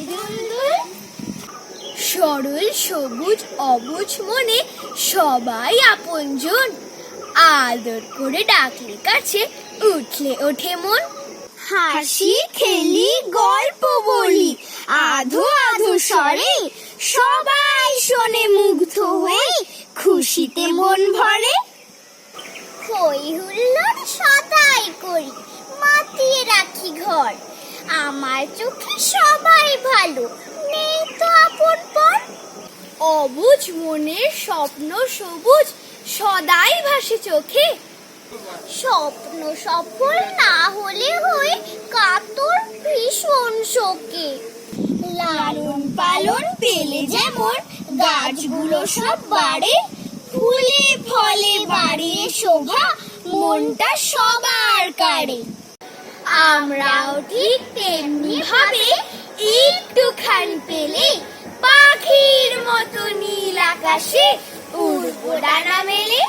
দুলদুল। সরল সবুজ অবুঝ মনে সবাই আপনজন, আদর করে ডাকলে কাছে উঠলে ওঠে মন। হাসি খেলি গল্প বলি আধো আধো স্বরে, সবাই শোনে মুগ্ধ হয়ে খুশিতে মন ভরে। হই হুল্লোড় সদাই করি মাতিয়ে রাখি ঘর, আমার চোখে সবাই ভালো নেই তো আপন পর। অবুঝ মনের স্বপ্ন সবুজ সদাই ভাসে চোখে, স্বপ্ন সফল না হলে হই কাতর ভীষণ শোকে। লালন পালন পেলে যেমন গাছগুলো সব বাড়ে, ফুলে ফলে বাড়িয়ে শোভা মনটা সবার কাড়ে। আমরাও ঠিক তেমনি ভাবে একটুখানি পেলে পাখির মতো নীল আকাশে উড়বো ডানা মেলে।